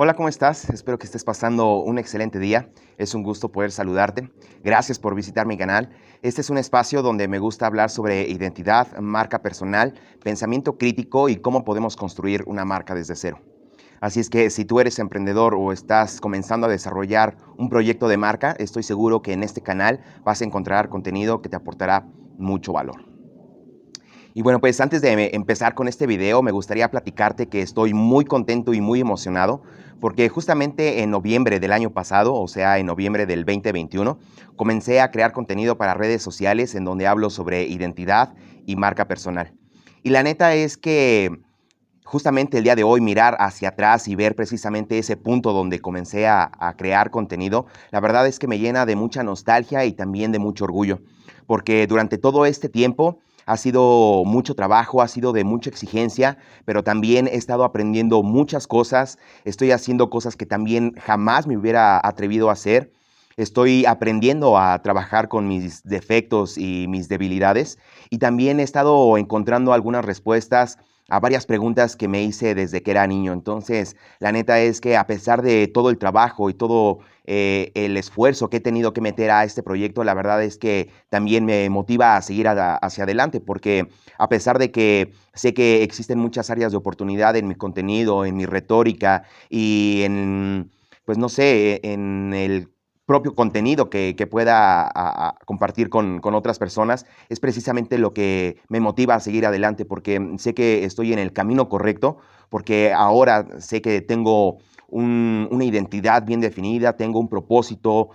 Hola, ¿cómo estás? Espero que estés pasando un excelente día. Es un gusto poder saludarte. Gracias por visitar mi canal. Este es un espacio donde me gusta hablar sobre identidad, marca personal, pensamiento crítico y cómo podemos construir una marca desde cero. Así es que si tú eres emprendedor o estás comenzando a desarrollar un proyecto de marca, estoy seguro que en este canal vas a encontrar contenido que te aportará mucho valor. Y bueno, pues antes de empezar con este video, me gustaría platicarte que estoy muy contento y muy emocionado porque justamente en noviembre del año pasado, o sea, en noviembre del 2021, comencé a crear contenido para redes sociales en donde hablo sobre identidad y marca personal. Y la neta es que justamente el día de hoy mirar hacia atrás y ver precisamente ese punto donde comencé a crear contenido, la verdad es que me llena de mucha nostalgia y también de mucho orgullo, porque durante todo este tiempo ha sido mucho trabajo, ha sido de mucha exigencia, pero también he estado aprendiendo muchas cosas, estoy haciendo cosas que también jamás me hubiera atrevido a hacer. Estoy aprendiendo a trabajar con mis defectos y mis debilidades y también he estado encontrando algunas respuestas a varias preguntas que me hice desde que era niño. Entonces, la neta es que a pesar de todo el trabajo y todo el esfuerzo que he tenido que meter a este proyecto, la verdad es que también me motiva a seguir hacia adelante, porque a pesar de que sé que existen muchas áreas de oportunidad en mi contenido, en mi retórica y en, pues no sé, en el propio contenido que pueda compartir con otras personas, es precisamente lo que me motiva a seguir adelante, porque sé que estoy en el camino correcto, porque ahora sé que tengo una identidad bien definida, tengo un propósito,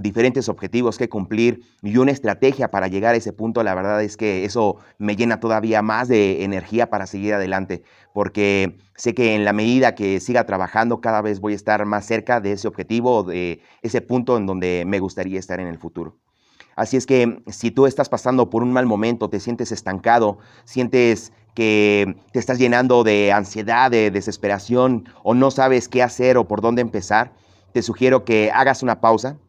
diferentes objetivos que cumplir y una estrategia para llegar a ese punto. La verdad es que eso me llena todavía más de energía para seguir adelante, porque sé que en la medida que siga trabajando, cada vez voy a estar más cerca de ese objetivo, de ese punto en donde me gustaría estar en el futuro. Así es que si tú estás pasando por un mal momento, te sientes estancado, sientes que te estás llenando de ansiedad, de desesperación o no sabes qué hacer o por dónde empezar, te sugiero que hagas una pausa,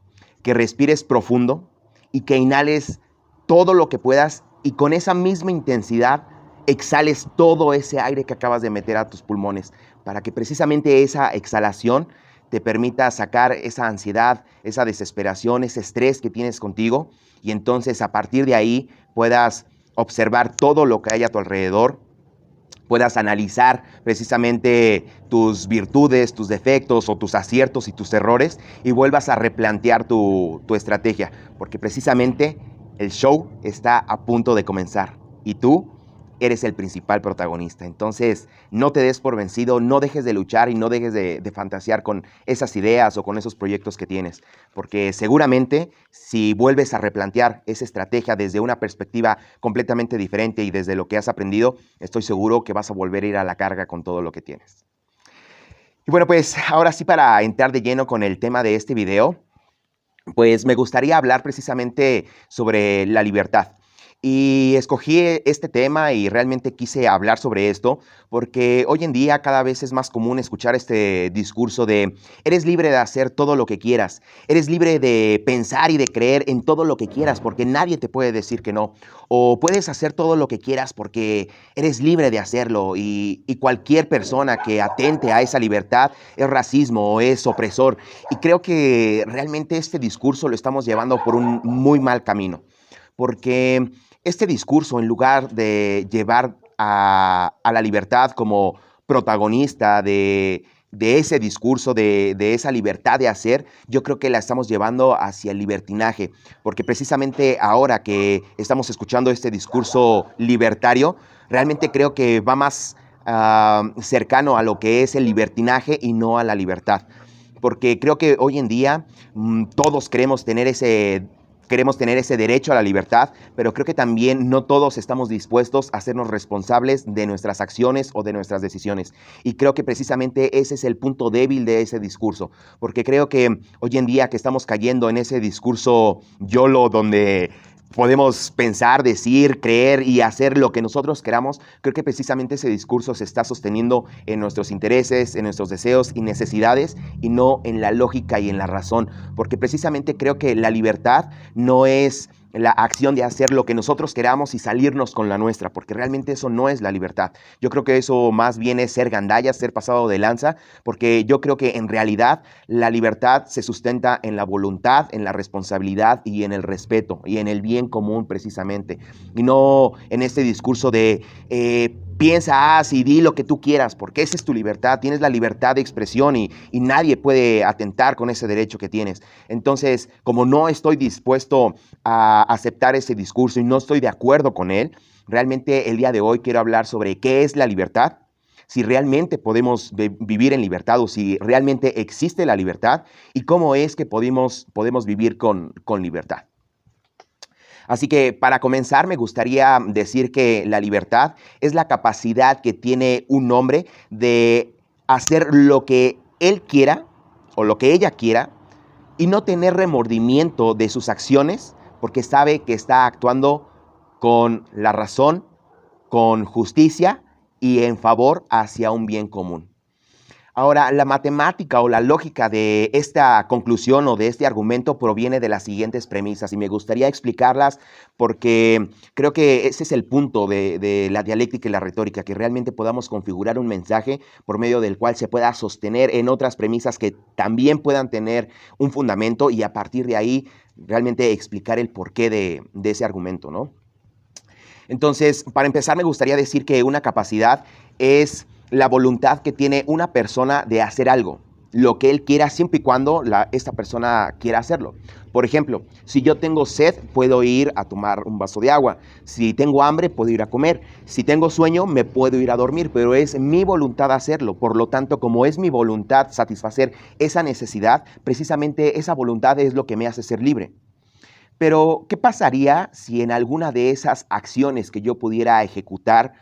que respires profundo y que inhales todo lo que puedas y con esa misma intensidad exhales todo ese aire que acabas de meter a tus pulmones para que precisamente esa exhalación te permita sacar esa ansiedad, esa desesperación, ese estrés que tienes contigo y entonces a partir de ahí puedas observar todo lo que hay a tu alrededor, puedas analizar precisamente tus virtudes, tus defectos o tus aciertos y tus errores y vuelvas a replantear tu estrategia, porque precisamente el show está a punto de comenzar y tú eres el principal protagonista. Entonces, no te des por vencido, no dejes de luchar y no dejes de fantasear con esas ideas o con esos proyectos que tienes, porque seguramente si vuelves a replantear esa estrategia desde una perspectiva completamente diferente y desde lo que has aprendido, estoy seguro que vas a volver a ir a la carga con todo lo que tienes. Y bueno, pues ahora sí, para entrar de lleno con el tema de este video, pues me gustaría hablar precisamente sobre la libertad. Y escogí este tema y realmente quise hablar sobre esto porque hoy en día cada vez es más común escuchar este discurso de eres libre de hacer todo lo que quieras, eres libre de pensar y de creer en todo lo que quieras porque nadie te puede decir que no, o puedes hacer todo lo que quieras porque eres libre de hacerlo y cualquier persona que atente a esa libertad es racismo o es opresor. Y creo que realmente este discurso lo estamos llevando por un muy mal camino, porque este discurso, en lugar de llevar a la libertad como protagonista de ese discurso, de esa libertad de hacer, yo creo que la estamos llevando hacia el libertinaje, porque precisamente ahora que estamos escuchando este discurso libertario, realmente creo que va más cercano a lo que es el libertinaje y no a la libertad. Porque creo que hoy en día todos queremos tener ese derecho a la libertad, pero creo que también no todos estamos dispuestos a hacernos responsables de nuestras acciones o de nuestras decisiones. Y creo que precisamente ese es el punto débil de ese discurso, porque creo que hoy en día que estamos cayendo en ese discurso YOLO donde podemos pensar, decir, creer y hacer lo que nosotros queramos, creo que precisamente ese discurso se está sosteniendo en nuestros intereses, en nuestros deseos y necesidades y no en la lógica y en la razón, porque precisamente creo que la libertad no es la acción de hacer lo que nosotros queramos y salirnos con la nuestra, porque realmente eso no es la libertad. Yo creo que eso más bien es ser gandalla, ser pasado de lanza, porque yo creo que en realidad la libertad se sustenta en la voluntad, en la responsabilidad y en el respeto y en el bien común precisamente, y no en este discurso de piensa, haz y di lo que tú quieras, porque esa es tu libertad, tienes la libertad de expresión y nadie puede atentar con ese derecho que tienes. Entonces, como no estoy dispuesto a aceptar ese discurso y no estoy de acuerdo con él, realmente el día de hoy quiero hablar sobre qué es la libertad, si realmente podemos vivir en libertad o si realmente existe la libertad y cómo es que podemos vivir con libertad. Así que para comenzar me gustaría decir que la libertad es la capacidad que tiene un hombre de hacer lo que él quiera o lo que ella quiera y no tener remordimiento de sus acciones porque sabe que está actuando con la razón, con justicia y en favor hacia un bien común. Ahora, la matemática o la lógica de esta conclusión o de este argumento proviene de las siguientes premisas y me gustaría explicarlas porque creo que ese es el punto de la dialéctica y la retórica, que realmente podamos configurar un mensaje por medio del cual se pueda sostener en otras premisas que también puedan tener un fundamento y a partir de ahí realmente explicar el porqué de ese argumento, ¿no? Entonces, para empezar, me gustaría decir que una capacidad es la voluntad que tiene una persona de hacer algo, lo que él quiera, siempre y cuando esta persona quiera hacerlo. Por ejemplo, si yo tengo sed, puedo ir a tomar un vaso de agua. Si tengo hambre, puedo ir a comer. Si tengo sueño, me puedo ir a dormir, pero es mi voluntad hacerlo. Por lo tanto, como es mi voluntad satisfacer esa necesidad, precisamente esa voluntad es lo que me hace ser libre. Pero, ¿qué pasaría si en alguna de esas acciones que yo pudiera ejecutar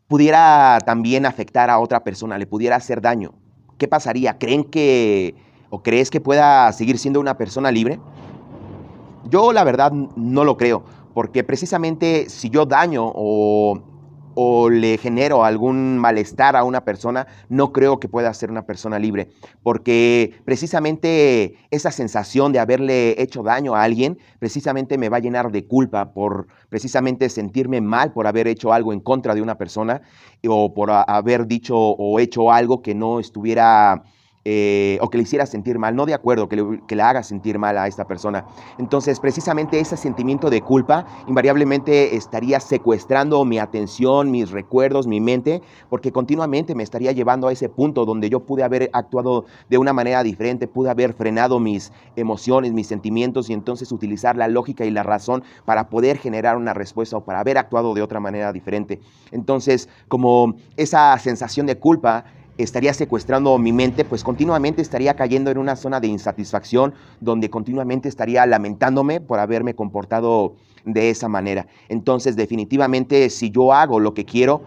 pudiera también afectar a otra persona, le pudiera hacer daño? ¿Qué pasaría? ¿Crees que pueda seguir siendo una persona libre? Yo la verdad no lo creo, porque precisamente si yo daño o le genero algún malestar a una persona, no creo que pueda ser una persona libre, porque precisamente esa sensación de haberle hecho daño a alguien, precisamente me va a llenar de culpa por precisamente sentirme mal por haber hecho algo en contra de una persona o por haber dicho o hecho algo que no estuviera o que le hiciera sentir mal, no de acuerdo, que le haga sentir mal a esta persona. Entonces, precisamente ese sentimiento de culpa invariablemente estaría secuestrando mi atención, mis recuerdos, mi mente, porque continuamente me estaría llevando a ese punto donde yo pude haber actuado de una manera diferente, pude haber frenado mis emociones, mis sentimientos y entonces utilizar la lógica y la razón para poder generar una respuesta o para haber actuado de otra manera diferente. Entonces, como esa sensación de culpa estaría secuestrando mi mente, pues continuamente estaría cayendo en una zona de insatisfacción donde continuamente estaría lamentándome por haberme comportado de esa manera. Entonces, definitivamente, si yo hago lo que quiero,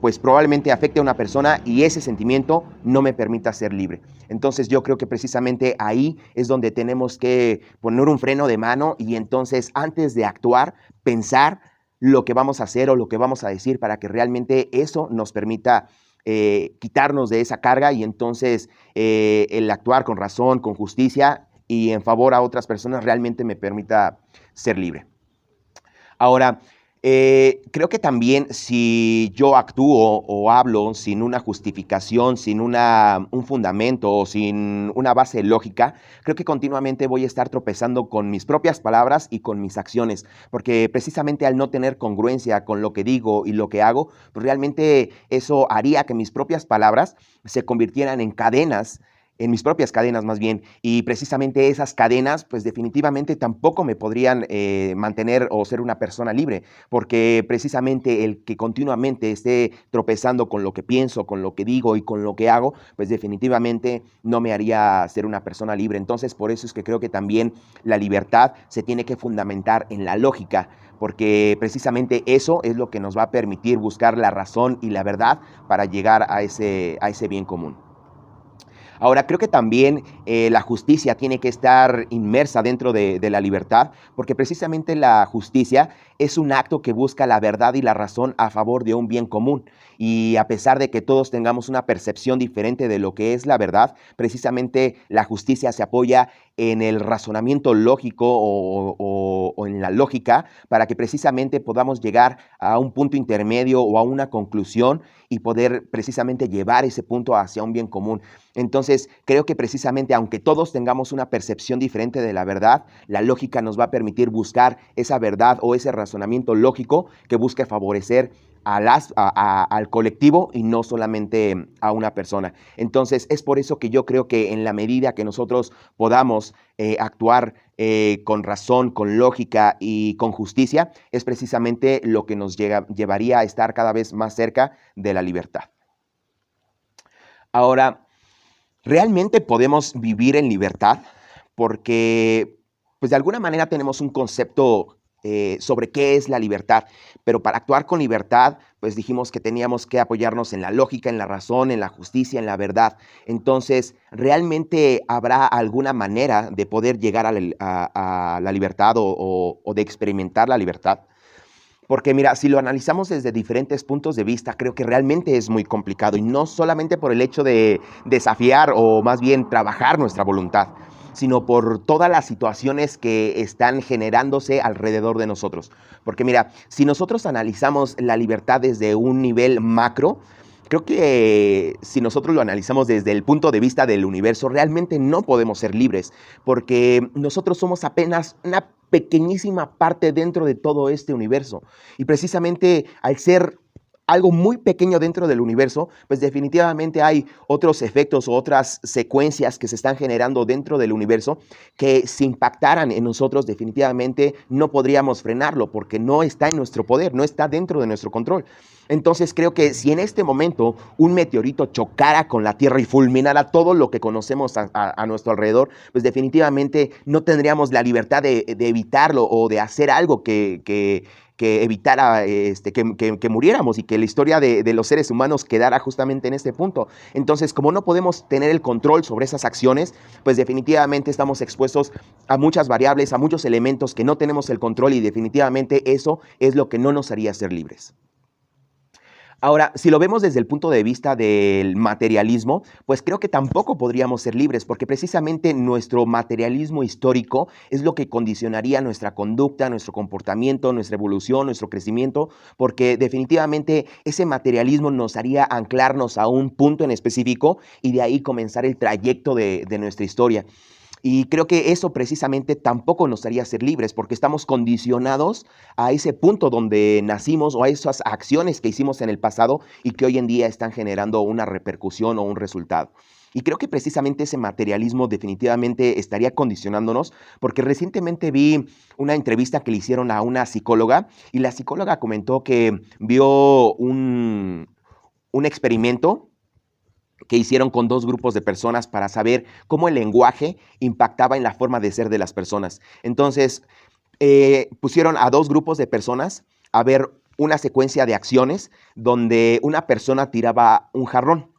pues probablemente afecte a una persona y ese sentimiento no me permita ser libre. Entonces, yo creo que precisamente ahí es donde tenemos que poner un freno de mano y entonces, antes de actuar, pensar lo que vamos a hacer o lo que vamos a decir para que realmente eso nos permita quitarnos de esa carga y entonces el actuar con razón, con justicia y en favor a otras personas realmente me permita ser libre. Ahora, creo que también si yo actúo o hablo sin una justificación, sin un fundamento o sin una base lógica, creo que continuamente voy a estar tropezando con mis propias palabras y con mis acciones, porque precisamente al no tener congruencia con lo que digo y lo que hago, pues realmente eso haría que mis propias palabras se convirtieran en cadenas, en mis propias cadenas más bien, y precisamente esas cadenas pues definitivamente tampoco me podrían mantener o ser una persona libre, porque precisamente el que continuamente esté tropezando con lo que pienso, con lo que digo y con lo que hago, pues definitivamente no me haría ser una persona libre. Entonces por eso es que creo que también la libertad se tiene que fundamentar en la lógica, porque precisamente eso es lo que nos va a permitir buscar la razón y la verdad para llegar a ese bien común. Ahora, creo que también la justicia tiene que estar inmersa dentro de la libertad, porque precisamente la justicia es un acto que busca la verdad y la razón a favor de un bien común. Y a pesar de que todos tengamos una percepción diferente de lo que es la verdad, precisamente la justicia se apoya en el razonamiento lógico o en la lógica para que precisamente podamos llegar a un punto intermedio o a una conclusión y poder precisamente llevar ese punto hacia un bien común. Entonces, creo que precisamente, aunque todos tengamos una percepción diferente de la verdad, la lógica nos va a permitir buscar esa verdad o ese razonamiento lógico que busque favorecer al colectivo y no solamente a una persona. Entonces, es por eso que yo creo que en la medida que nosotros podamos actuar con razón, con lógica y con justicia, es precisamente lo que nos llevaría a estar cada vez más cerca de la libertad. Ahora, ¿realmente podemos vivir en libertad? Porque, pues de alguna manera tenemos un concepto sobre qué es la libertad, pero para actuar con libertad, pues dijimos que teníamos que apoyarnos en la lógica, en la razón, en la justicia, en la verdad. Entonces, ¿realmente habrá alguna manera de poder llegar a la libertad o de experimentar la libertad? Porque mira, si lo analizamos desde diferentes puntos de vista, creo que realmente es muy complicado y no solamente por el hecho de desafiar o más bien trabajar nuestra voluntad, sino por todas las situaciones que están generándose alrededor de nosotros. Porque mira, si nosotros analizamos la libertad desde un nivel macro, creo que si nosotros lo analizamos desde el punto de vista del universo, realmente no podemos ser libres, porque nosotros somos apenas una pequeñísima parte dentro de todo este universo. Y precisamente al ser algo muy pequeño dentro del universo, pues definitivamente hay otros efectos o otras secuencias que se están generando dentro del universo que si impactaran en nosotros definitivamente no podríamos frenarlo porque no está en nuestro poder, no está dentro de nuestro control. Entonces creo que si en este momento un meteorito chocara con la Tierra y fulminara todo lo que conocemos a nuestro alrededor, pues definitivamente no tendríamos la libertad de evitarlo o de hacer algo que evitara que muriéramos y que la historia de los seres humanos quedara justamente en este punto. Entonces, como no podemos tener el control sobre esas acciones, pues definitivamente estamos expuestos a muchas variables, a muchos elementos que no tenemos el control y definitivamente eso es lo que no nos haría ser libres. Ahora, si lo vemos desde el punto de vista del materialismo, pues creo que tampoco podríamos ser libres, porque precisamente nuestro materialismo histórico es lo que condicionaría nuestra conducta, nuestro comportamiento, nuestra evolución, nuestro crecimiento, porque definitivamente ese materialismo nos haría anclarnos a un punto en específico y de ahí comenzar el trayecto de nuestra historia. Y creo que eso precisamente tampoco nos haría ser libres porque estamos condicionados a ese punto donde nacimos o a esas acciones que hicimos en el pasado y que hoy en día están generando una repercusión o un resultado. Y creo que precisamente ese materialismo definitivamente estaría condicionándonos porque recientemente vi una entrevista que le hicieron a una psicóloga y la psicóloga comentó que vio un experimento que hicieron con dos grupos de personas para saber cómo el lenguaje impactaba en la forma de ser de las personas. Entonces, pusieron a dos grupos de personas a ver una secuencia de acciones donde una persona tiraba un jarrón.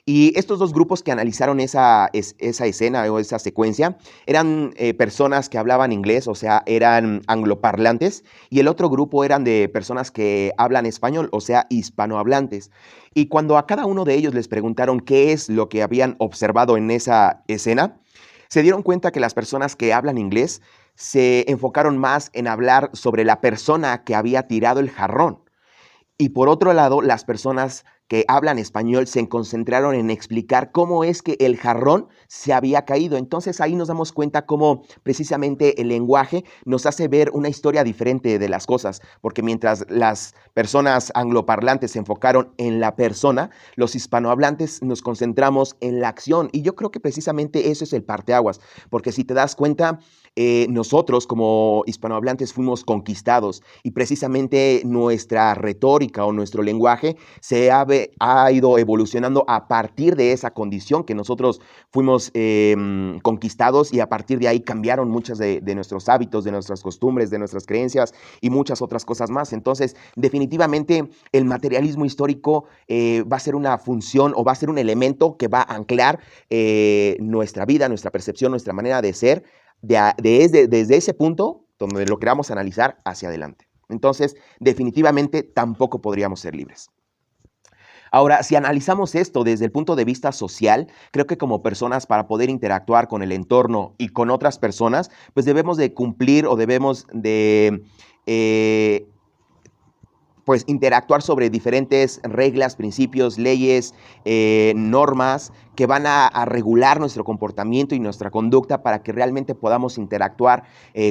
Y estos dos grupos que analizaron esa escena o esa secuencia eran personas que hablaban inglés, o sea, eran angloparlantes, y el otro grupo eran de personas que hablan español, o sea, hispanohablantes. Y cuando a cada uno de ellos les preguntaron qué es lo que habían observado en esa escena, se dieron cuenta que las personas que hablan inglés se enfocaron más en hablar sobre la persona que había tirado el jarrón. Y por otro lado, las personas que hablan español se concentraron en explicar cómo es que el jarrón se había caído. Entonces ahí nos damos cuenta cómo precisamente el lenguaje nos hace ver una historia diferente de las cosas, porque mientras las personas angloparlantes se enfocaron en la persona, los hispanohablantes nos concentramos en la acción. Y yo creo que precisamente eso es el parteaguas, porque si te das cuenta, nosotros como hispanohablantes fuimos conquistados y precisamente nuestra retórica o nuestro lenguaje se ha ha ido evolucionando a partir de esa condición que nosotros fuimos conquistados, y a partir de ahí cambiaron muchas de nuestros hábitos, de nuestras costumbres, de nuestras creencias y muchas otras cosas más. Entonces, definitivamente el materialismo histórico va a ser una función, o va a ser un elemento que va a anclar nuestra vida, nuestra percepción, nuestra manera de ser, desde ese punto donde lo queramos analizar hacia adelante. Entonces, definitivamente tampoco podríamos ser libres. Ahora, si analizamos esto desde el punto de vista social, creo que como personas, para poder interactuar con el entorno y con otras personas, pues debemos de cumplir, o debemos de pues interactuar sobre diferentes reglas, principios, leyes, normas que van a regular nuestro comportamiento y nuestra conducta, para que realmente podamos interactuar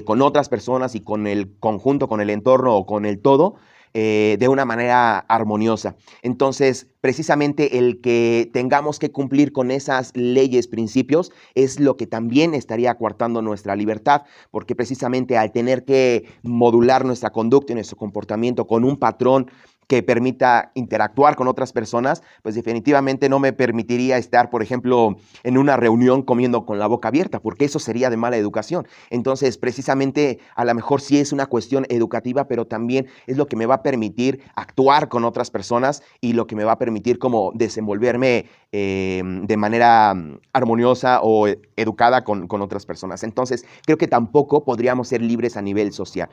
con otras personas y con el conjunto, con el entorno o con el todo, de una manera armoniosa. Entonces, precisamente el que tengamos que cumplir con esas leyes, principios, es lo que también estaría coartando nuestra libertad, porque precisamente al tener que modular nuestra conducta y nuestro comportamiento con un patrón que permita interactuar con otras personas, pues definitivamente no me permitiría estar, por ejemplo, en una reunión comiendo con la boca abierta, porque eso sería de mala educación. Entonces, precisamente, a lo mejor sí es una cuestión educativa, pero también es lo que me va a permitir actuar con otras personas, y lo que me va a permitir como desenvolverme de manera armoniosa o educada con otras personas. Entonces, creo que tampoco podríamos ser libres a nivel social.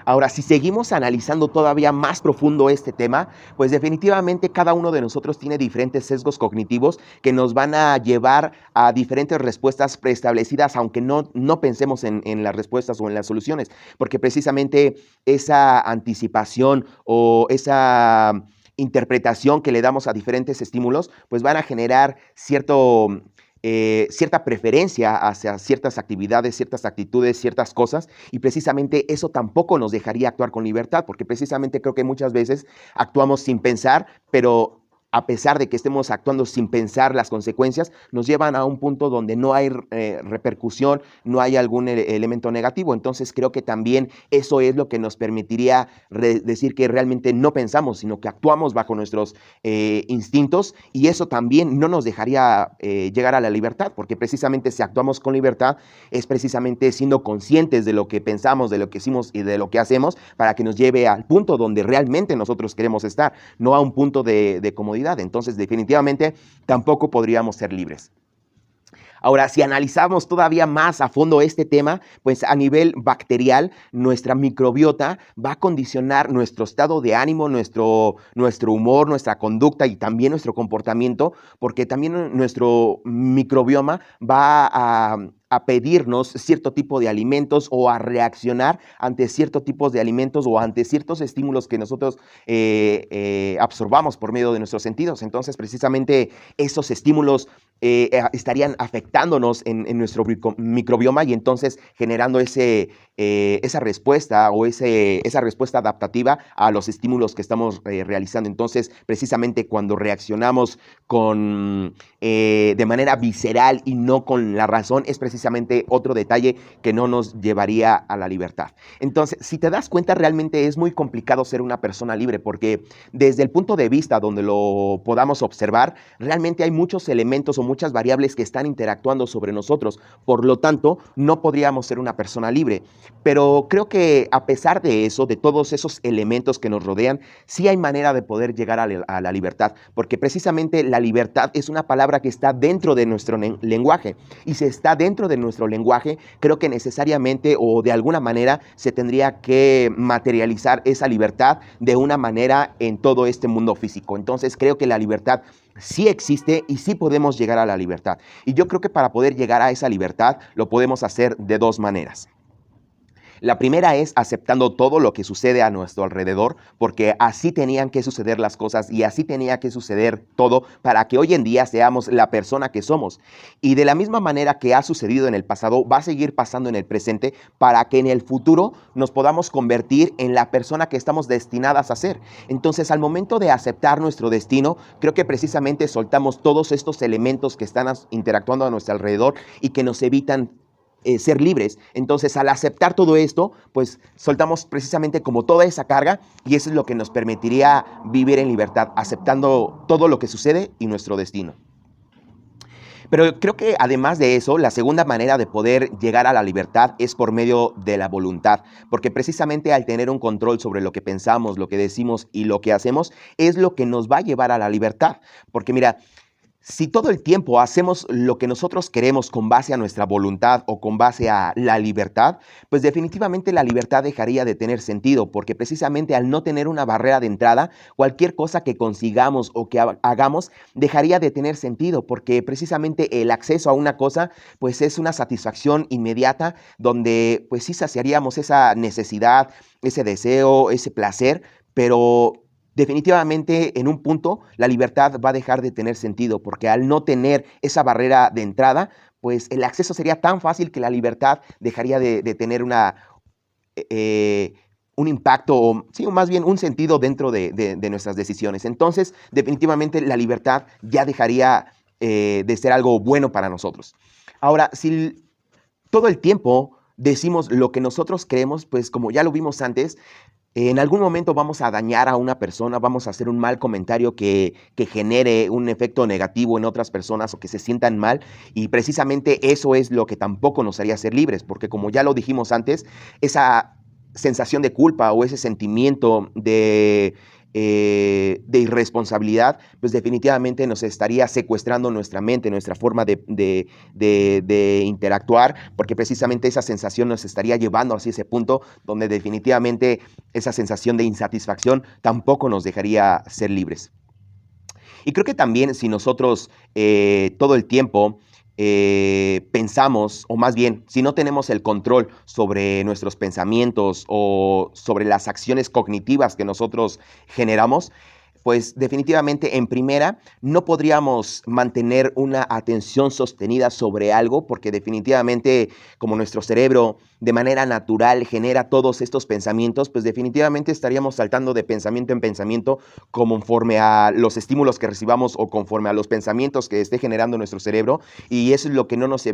Ahora, si seguimos analizando todavía más profundo este tema, pues definitivamente cada uno de nosotros tiene diferentes sesgos cognitivos que nos van a llevar a diferentes respuestas preestablecidas, aunque no pensemos en las respuestas o en las soluciones, porque precisamente esa anticipación o esa interpretación que le damos a diferentes estímulos, pues van a generar cierta preferencia hacia ciertas actividades, ciertas actitudes, ciertas cosas, y precisamente eso tampoco nos dejaría actuar con libertad, porque precisamente creo que muchas veces actuamos sin pensar, pero a pesar de que estemos actuando sin pensar, las consecuencias nos llevan a un punto donde no hay repercusión, no hay algún elemento negativo. Entonces creo que también eso es lo que nos permitiría decir que realmente no pensamos, sino que actuamos bajo nuestros instintos, y eso también no nos dejaría llegar a la libertad, porque precisamente si actuamos con libertad es precisamente siendo conscientes de lo que pensamos, de lo que hicimos y de lo que hacemos, para que nos lleve al punto donde realmente nosotros queremos estar, no a un punto de comodidad. Entonces, definitivamente, tampoco podríamos ser libres. Ahora, si analizamos todavía más a fondo este tema, pues a nivel bacterial, nuestra microbiota va a condicionar nuestro estado de ánimo, nuestro humor, nuestra conducta y también nuestro comportamiento, porque también nuestro microbioma va a pedirnos cierto tipo de alimentos, o a reaccionar ante ciertos tipos de alimentos o ante ciertos estímulos que nosotros absorbamos por medio de nuestros sentidos. Entonces, precisamente esos estímulos estarían afectándonos en nuestro microbioma, y entonces generando esa respuesta o esa respuesta adaptativa a los estímulos que estamos realizando. Entonces, precisamente cuando reaccionamos de manera visceral y no con la razón, es precisamente otro detalle que no nos llevaría a la libertad. Entonces, si te das cuenta, realmente es muy complicado ser una persona libre, porque desde el punto de vista donde lo podamos observar, realmente hay muchos elementos o muchas variables que están interactuando sobre nosotros. Por lo tanto, no podríamos ser una persona libre. Pero creo que a pesar de eso, de todos esos elementos que nos rodean, sí hay manera de poder llegar a la libertad, porque precisamente la libertad es una palabra que está dentro de nuestro lenguaje, y si está dentro de nuestro lenguaje, creo que necesariamente o de alguna manera se tendría que materializar esa libertad de una manera en todo este mundo físico. Entonces creo que la libertad sí existe y sí podemos llegar a la libertad. Y yo creo que para poder llegar a esa libertad lo podemos hacer de dos maneras. La primera es aceptando todo lo que sucede a nuestro alrededor, porque así tenían que suceder las cosas y así tenía que suceder todo para que hoy en día seamos la persona que somos. Y de la misma manera que ha sucedido en el pasado, va a seguir pasando en el presente, para que en el futuro nos podamos convertir en la persona que estamos destinadas a ser. Entonces, al momento de aceptar nuestro destino, creo que precisamente soltamos todos estos elementos que están interactuando a nuestro alrededor y que nos evitan ser libres. Entonces, al aceptar todo esto, pues soltamos precisamente como toda esa carga y eso es lo que nos permitiría vivir en libertad, aceptando todo lo que sucede y nuestro destino. Pero creo que además de eso, la segunda manera de poder llegar a la libertad es por medio de la voluntad, porque precisamente al tener un control sobre lo que pensamos, lo que decimos y lo que hacemos, es lo que nos va a llevar a la libertad. Porque mira, si todo el tiempo hacemos lo que nosotros queremos con base a nuestra voluntad o con base a la libertad, pues definitivamente la libertad dejaría de tener sentido, porque precisamente al no tener una barrera de entrada, cualquier cosa que consigamos o que hagamos dejaría de tener sentido, porque precisamente el acceso a una cosa, pues es una satisfacción inmediata donde pues sí saciaríamos esa necesidad, ese deseo, ese placer, pero definitivamente en un punto la libertad va a dejar de tener sentido porque al no tener esa barrera de entrada, pues el acceso sería tan fácil que la libertad dejaría de tener un impacto o sí, más bien un sentido dentro de nuestras decisiones. Entonces, definitivamente la libertad ya dejaría de ser algo bueno para nosotros. Ahora, si todo el tiempo decimos lo que nosotros creemos, pues como ya lo vimos antes, en algún momento vamos a dañar a una persona, vamos a hacer un mal comentario que genere un efecto negativo en otras personas o que se sientan mal y precisamente eso es lo que tampoco nos haría ser libres, porque como ya lo dijimos antes, esa sensación de culpa o ese sentimiento de irresponsabilidad, pues definitivamente nos estaría secuestrando nuestra mente, nuestra forma de interactuar, porque precisamente esa sensación nos estaría llevando hacia ese punto donde definitivamente esa sensación de insatisfacción tampoco nos dejaría ser libres. Y creo que también si nosotros todo el tiempo pensamos, o más bien, si no tenemos el control sobre nuestros pensamientos o sobre las acciones cognitivas que nosotros generamos, pues definitivamente en primera no podríamos mantener una atención sostenida sobre algo porque definitivamente como nuestro cerebro de manera natural genera todos estos pensamientos, pues definitivamente estaríamos saltando de pensamiento en pensamiento conforme a los estímulos que recibamos o conforme a los pensamientos que esté generando nuestro cerebro y eso es lo que no nos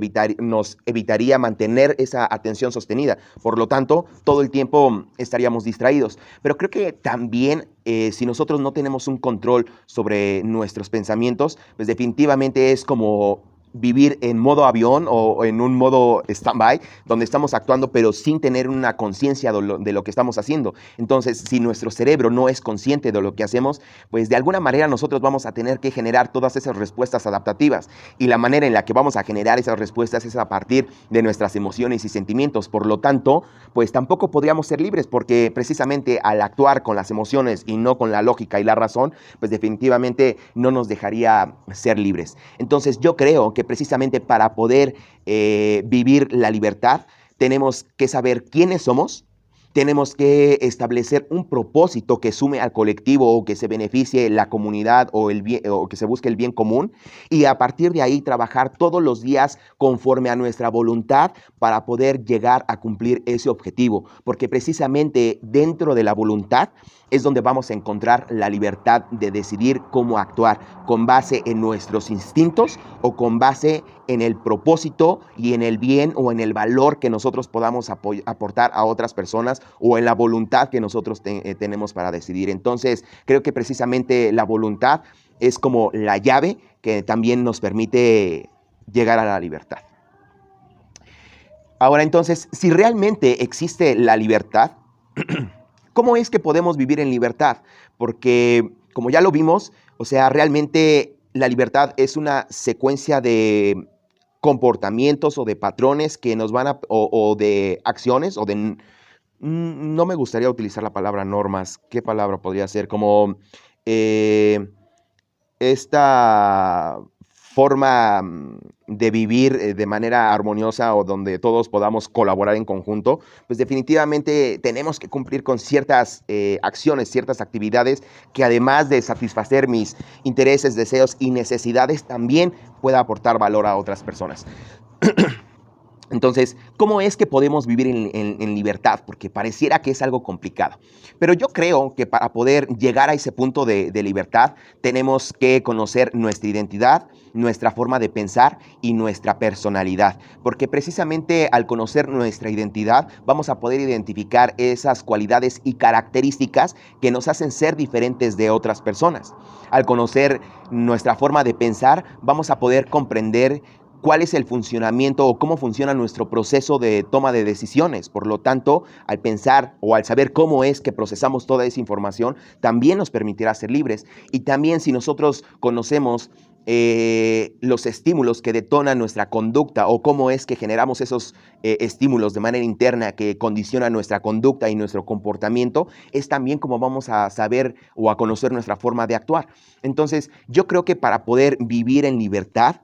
evitaría mantener esa atención sostenida. Por lo tanto, todo el tiempo estaríamos distraídos. Pero creo que también si nosotros no tenemos un control sobre nuestros pensamientos, pues definitivamente es como vivir en modo avión o en un modo stand-by, donde estamos actuando pero sin tener una conciencia de lo que estamos haciendo. Entonces, si nuestro cerebro no es consciente de lo que hacemos, pues de alguna manera nosotros vamos a tener que generar todas esas respuestas adaptativas. Y la manera en la que vamos a generar esas respuestas es a partir de nuestras emociones y sentimientos. Por lo tanto, pues tampoco podríamos ser libres porque precisamente al actuar con las emociones y no con la lógica y la razón, pues definitivamente no nos dejaría ser libres. Entonces, yo creo que precisamente para poder vivir la libertad, tenemos que saber quiénes somos, tenemos que establecer un propósito que sume al colectivo o que se beneficie la comunidad o, o que se busque el bien común y a partir de ahí trabajar todos los días conforme a nuestra voluntad para poder llegar a cumplir ese objetivo, porque precisamente dentro de la voluntad es donde vamos a encontrar la libertad de decidir cómo actuar con base en nuestros instintos o con base en el propósito y en el bien o en el valor que nosotros podamos aportar a otras personas o en la voluntad que nosotros tenemos para decidir. Entonces, creo que precisamente la voluntad es como la llave que también nos permite llegar a la libertad. Ahora, entonces, si realmente existe la libertad, ¿cómo es que podemos vivir en libertad? Porque, como ya lo vimos, o sea, realmente la libertad es una secuencia de comportamientos o de patrones que nos van a, o de acciones, o de, no me gustaría utilizar la palabra normas, ¿qué palabra podría ser? Como esta forma de vivir de manera armoniosa o donde todos podamos colaborar en conjunto, pues definitivamente tenemos que cumplir con ciertas acciones, ciertas actividades que además de satisfacer mis intereses, deseos y necesidades, también pueda aportar valor a otras personas. Entonces, ¿cómo es que podemos vivir en libertad? Porque pareciera que es algo complicado. Pero yo creo que para poder llegar a ese punto de libertad, tenemos que conocer nuestra identidad, nuestra forma de pensar y nuestra personalidad. Porque precisamente al conocer nuestra identidad, vamos a poder identificar esas cualidades y características que nos hacen ser diferentes de otras personas. Al conocer nuestra forma de pensar, vamos a poder comprender cuál es el funcionamiento o cómo funciona nuestro proceso de toma de decisiones. Por lo tanto, al pensar o al saber cómo es que procesamos toda esa información, también nos permitirá ser libres. Y también si nosotros conocemos los estímulos que detonan nuestra conducta o cómo es que generamos esos estímulos de manera interna que condicionan nuestra conducta y nuestro comportamiento, es también como vamos a saber o a conocer nuestra forma de actuar. Entonces, yo creo que para poder vivir en libertad,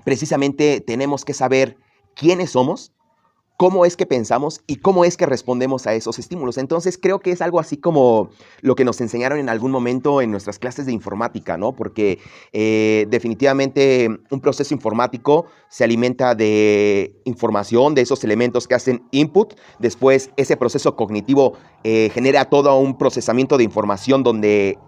precisamente tenemos que saber quiénes somos, cómo es que pensamos y cómo es que respondemos a esos estímulos. Entonces creo que es algo así como lo que nos enseñaron en algún momento en nuestras clases de informática, ¿no? Porque definitivamente un proceso informático se alimenta de información, de esos elementos que hacen input. Después ese proceso cognitivo genera todo un procesamiento de información donde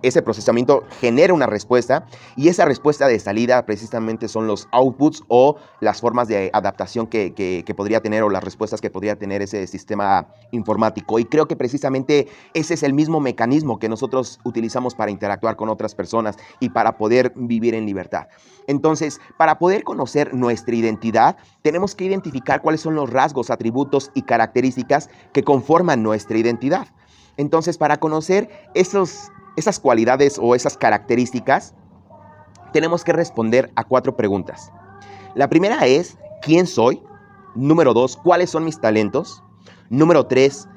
ese procesamiento genera una respuesta y esa respuesta de salida precisamente son los outputs o las formas de adaptación que podría tener o las respuestas que podría tener ese sistema informático. Y creo que precisamente ese es el mismo mecanismo que nosotros utilizamos para interactuar con otras personas y para poder vivir en libertad. Entonces, para poder conocer nuestra identidad, tenemos que identificar cuáles son los rasgos, atributos y características que conforman nuestra identidad. Entonces, para conocer esas cualidades o esas características, tenemos que responder a 4 preguntas. La primera es, ¿quién soy? Número 2, ¿cuáles son mis talentos? Número 3,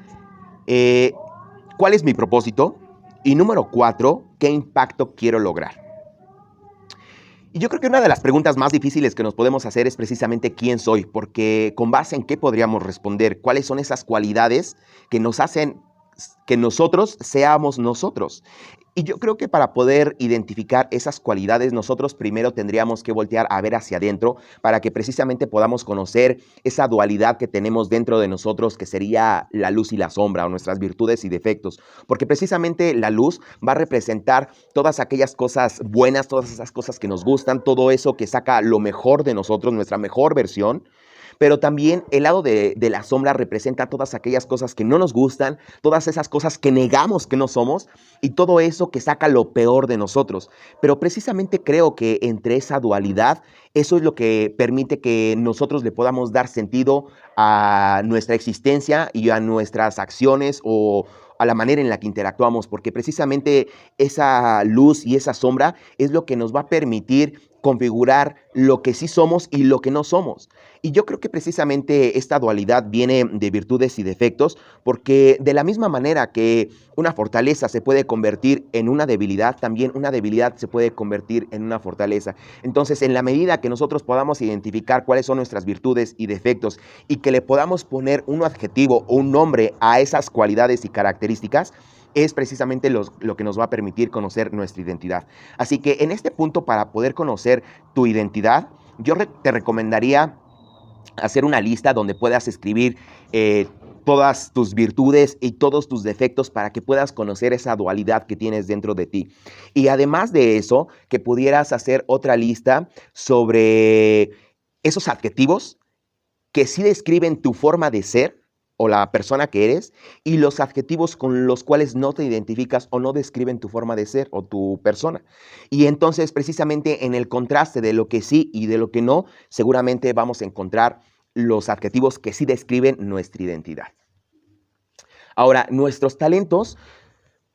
¿cuál es mi propósito? Y número 4, ¿qué impacto quiero lograr? Y yo creo que una de las preguntas más difíciles que nos podemos hacer es precisamente quién soy, porque con base en qué podríamos responder, cuáles son esas cualidades que nos hacen que nosotros seamos nosotros. Y yo creo que para poder identificar esas cualidades, nosotros primero tendríamos que voltear a ver hacia adentro para que precisamente podamos conocer esa dualidad que tenemos dentro de nosotros, que sería la luz y la sombra, o nuestras virtudes y defectos. Porque precisamente la luz va a representar todas aquellas cosas buenas, todas esas cosas que nos gustan, todo eso que saca lo mejor de nosotros, nuestra mejor versión. Pero también el lado de la sombra representa todas aquellas cosas que no nos gustan, todas esas cosas que negamos que no somos y todo eso que saca lo peor de nosotros. Pero precisamente creo que entre esa dualidad, eso es lo que permite que nosotros le podamos dar sentido a nuestra existencia y a nuestras acciones o a la manera en la que interactuamos, porque precisamente esa luz y esa sombra es lo que nos va a permitir configurar lo que sí somos y lo que no somos. Y yo creo que precisamente esta dualidad viene de virtudes y defectos, porque de la misma manera que una fortaleza se puede convertir en una debilidad, también una debilidad se puede convertir en una fortaleza. Entonces, en la medida que nosotros podamos identificar cuáles son nuestras virtudes y defectos y que le podamos poner un adjetivo o un nombre a esas cualidades y características, es precisamente lo que nos va a permitir conocer nuestra identidad. Así que en este punto, para poder conocer tu identidad, yo te recomendaría hacer una lista donde puedas escribir todas tus virtudes y todos tus defectos para que puedas conocer esa dualidad que tienes dentro de ti. Y además de eso, que pudieras hacer otra lista sobre esos adjetivos que sí describen tu forma de ser o la persona que eres, y los adjetivos con los cuales no te identificas o no describen tu forma de ser o tu persona. Y entonces, precisamente en el contraste de lo que sí y de lo que no, seguramente vamos a encontrar los adjetivos que sí describen nuestra identidad. Ahora, nuestros talentos,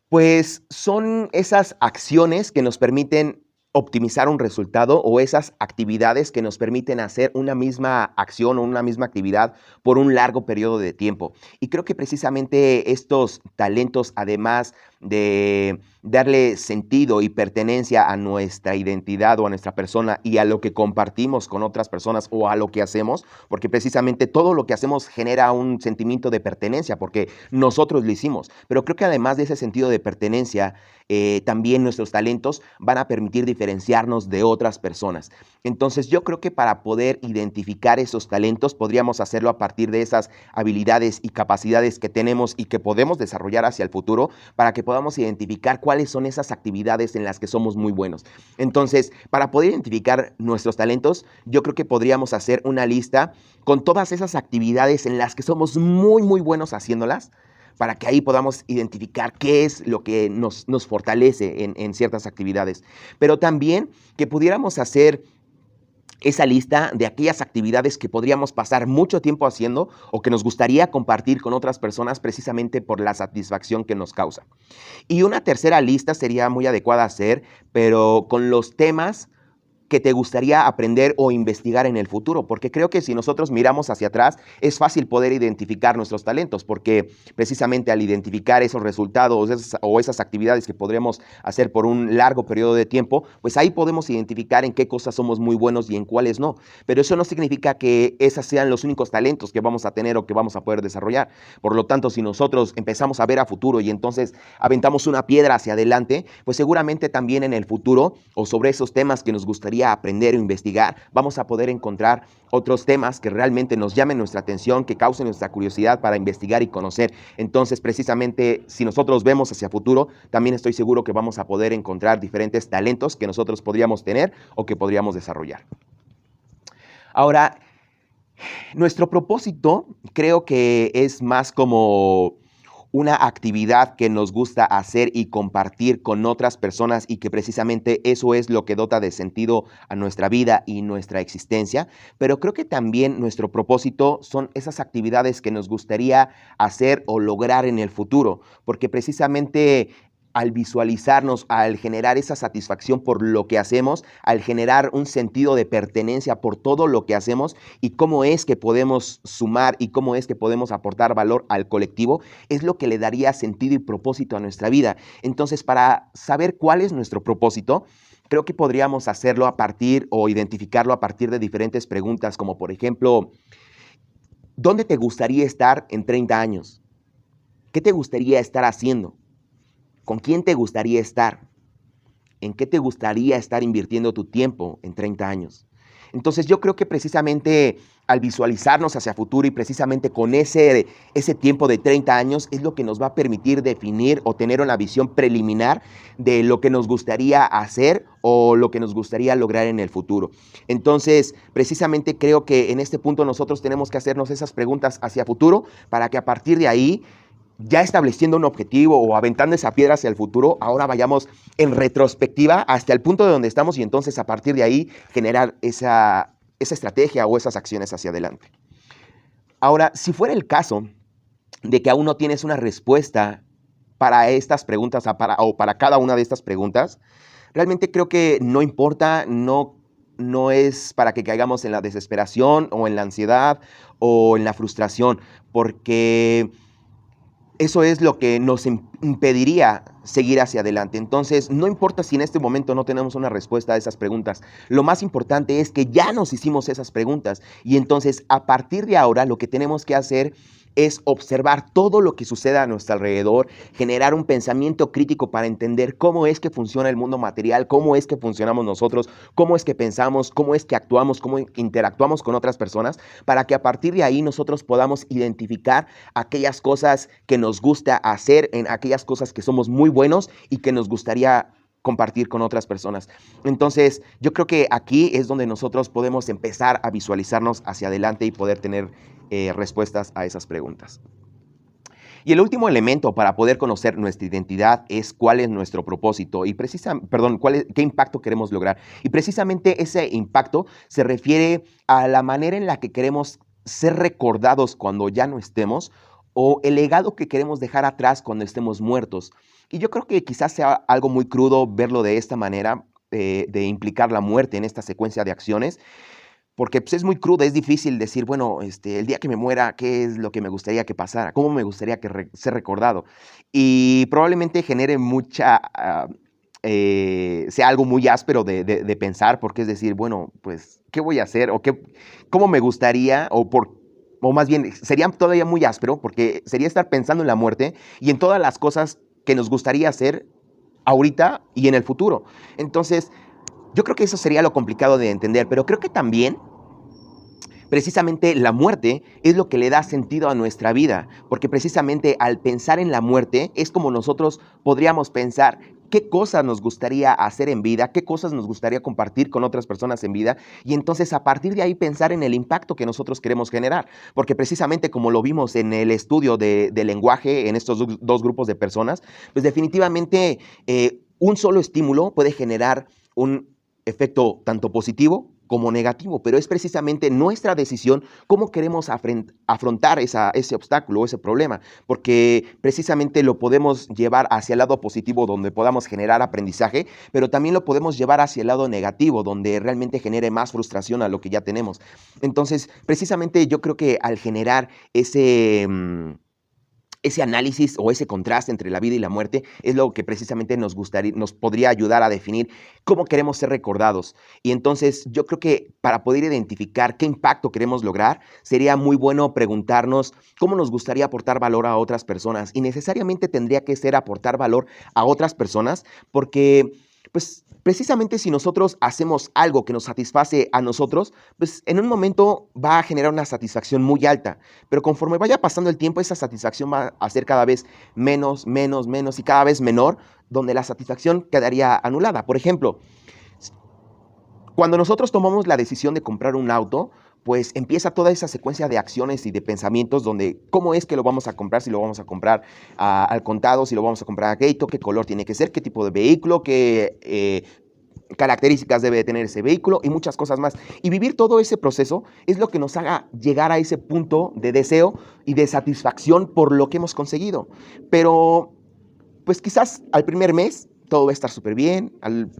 pues son esas acciones que nos permiten optimizar un resultado o esas actividades que nos permiten hacer una misma acción o una misma actividad por un largo periodo de tiempo. Y creo que precisamente estos talentos, además de darle sentido y pertenencia a nuestra identidad o a nuestra persona y a lo que compartimos con otras personas o a lo que hacemos, porque precisamente todo lo que hacemos genera un sentimiento de pertenencia porque nosotros lo hicimos. Pero creo que además de ese sentido de pertenencia, también nuestros talentos van a permitir diferenciar diferenciarnos de otras personas. Entonces yo creo que para poder identificar esos talentos podríamos hacerlo a partir de esas habilidades y capacidades que tenemos y que podemos desarrollar hacia el futuro para que podamos identificar cuáles son esas actividades en las que somos muy buenos. Entonces, para poder identificar nuestros talentos, yo creo que podríamos hacer una lista con todas esas actividades en las que somos muy, muy buenos haciéndolas, para que ahí podamos identificar qué es lo que nos fortalece en ciertas actividades. Pero también que pudiéramos hacer esa lista de aquellas actividades que podríamos pasar mucho tiempo haciendo o que nos gustaría compartir con otras personas precisamente por la satisfacción que nos causa. Y una tercera lista sería muy adecuada hacer, pero con los temas que te gustaría aprender o investigar en el futuro, porque creo que si nosotros miramos hacia atrás es fácil poder identificar nuestros talentos, porque precisamente al identificar esos resultados o esas actividades que podríamos hacer por un largo periodo de tiempo, pues ahí podemos identificar en qué cosas somos muy buenos y en cuáles no. Pero eso no significa que esos sean los únicos talentos que vamos a tener o que vamos a poder desarrollar. Por lo tanto, si nosotros empezamos a ver a futuro y entonces aventamos una piedra hacia adelante, pues seguramente también en el futuro o sobre esos temas que nos gustaría aprender o investigar, vamos a poder encontrar otros temas que realmente nos llamen nuestra atención, que causen nuestra curiosidad para investigar y conocer. Entonces, precisamente, si nosotros vemos hacia futuro, también estoy seguro que vamos a poder encontrar diferentes talentos que nosotros podríamos tener o que podríamos desarrollar. Ahora, nuestro propósito creo que es más como una actividad que nos gusta hacer y compartir con otras personas y que precisamente eso es lo que dota de sentido a nuestra vida y nuestra existencia. Pero creo que también nuestro propósito son esas actividades que nos gustaría hacer o lograr en el futuro, porque precisamente al visualizarnos, al generar esa satisfacción por lo que hacemos, al generar un sentido de pertenencia por todo lo que hacemos y cómo es que podemos sumar y cómo es que podemos aportar valor al colectivo, es lo que le daría sentido y propósito a nuestra vida. Entonces, para saber cuál es nuestro propósito, creo que podríamos hacerlo a partir o identificarlo a partir de diferentes preguntas, como por ejemplo, ¿dónde te gustaría estar en 30 años? ¿Qué te gustaría estar haciendo? ¿Con quién te gustaría estar? ¿En qué te gustaría estar invirtiendo tu tiempo en 30 años? Entonces yo creo que precisamente al visualizarnos hacia futuro y precisamente con ese tiempo de 30 años es lo que nos va a permitir definir o tener una visión preliminar de lo que nos gustaría hacer o lo que nos gustaría lograr en el futuro. Entonces, precisamente creo que en este punto nosotros tenemos que hacernos esas preguntas hacia futuro para que a partir de ahí, ya estableciendo un objetivo o aventando esa piedra hacia el futuro, ahora vayamos en retrospectiva hasta el punto de donde estamos y entonces a partir de ahí generar esa estrategia o esas acciones hacia adelante. Ahora, si fuera el caso de que aún no tienes una respuesta para estas preguntas o para cada una de estas preguntas, realmente creo que no importa, no es para que caigamos en la desesperación o en la ansiedad o en la frustración, porque eso es lo que nos impediría seguir hacia adelante. Entonces, no importa si en este momento no tenemos una respuesta a esas preguntas. Lo más importante es que ya nos hicimos esas preguntas. Y entonces, a partir de ahora, lo que tenemos que hacer es observar todo lo que sucede a nuestro alrededor, generar un pensamiento crítico para entender cómo es que funciona el mundo material, cómo es que funcionamos nosotros, cómo es que pensamos, cómo es que actuamos, cómo interactuamos con otras personas, para que a partir de ahí nosotros podamos identificar aquellas cosas que nos gusta hacer, en aquellas cosas que somos muy buenos y que nos gustaría compartir con otras personas. Entonces, yo creo que aquí es donde nosotros podemos empezar a visualizarnos hacia adelante y poder tener respuestas a esas preguntas. Y el último elemento para poder conocer nuestra identidad es cuál es nuestro propósito y qué impacto queremos lograr. Y precisamente ese impacto se refiere a la manera en la que queremos ser recordados cuando ya no estemos o el legado que queremos dejar atrás cuando estemos muertos. Y yo creo que quizás sea algo muy crudo verlo de esta manera, de implicar la muerte en esta secuencia de acciones, porque pues, es muy crudo, es difícil decir, bueno, el día que me muera, ¿qué es lo que me gustaría que pasara? ¿Cómo me gustaría ser recordado? Y probablemente genere sea algo muy áspero de pensar, porque es decir, bueno, pues, ¿qué voy a hacer? O ¿cómo me gustaría? O más bien, sería todavía muy áspero, porque sería estar pensando en la muerte y en todas las cosas que nos gustaría hacer ahorita y en el futuro. Entonces, Yo creo que eso sería lo complicado de entender, pero creo que también precisamente la muerte es lo que le da sentido a nuestra vida, porque precisamente al pensar en la muerte es como nosotros podríamos pensar qué cosas nos gustaría hacer en vida, qué cosas nos gustaría compartir con otras personas en vida, y entonces a partir de ahí pensar en el impacto que nosotros queremos generar, porque precisamente como lo vimos en el estudio de lenguaje en estos dos grupos de personas, pues definitivamente un solo estímulo puede generar un efecto tanto positivo como negativo, pero es precisamente nuestra decisión cómo queremos afrontar ese obstáculo, ese problema, porque precisamente lo podemos llevar hacia el lado positivo donde podamos generar aprendizaje, pero también lo podemos llevar hacia el lado negativo donde realmente genere más frustración a lo que ya tenemos. Entonces, precisamente yo creo que al generar ese análisis o ese contraste entre la vida y la muerte es lo que precisamente nos podría ayudar a definir cómo queremos ser recordados. Y entonces yo creo que para poder identificar qué impacto queremos lograr, sería muy bueno preguntarnos cómo nos gustaría aportar valor a otras personas. Y necesariamente tendría que ser aportar valor a otras personas porque pues precisamente si nosotros hacemos algo que nos satisface a nosotros, pues en un momento va a generar una satisfacción muy alta, pero conforme vaya pasando el tiempo, esa satisfacción va a ser cada vez menos, menos, menos y cada vez menor, donde la satisfacción quedaría anulada. Por ejemplo, cuando nosotros tomamos la decisión de comprar un auto, pues empieza toda esa secuencia de acciones y de pensamientos donde cómo es que lo vamos a comprar, si lo vamos a comprar al contado, si lo vamos a comprar a crédito, qué color tiene que ser, qué tipo de vehículo, qué características debe de tener ese vehículo y muchas cosas más. Y vivir todo ese proceso es lo que nos haga llegar a ese punto de deseo y de satisfacción por lo que hemos conseguido. Pero pues quizás al primer mes todo va a estar súper bien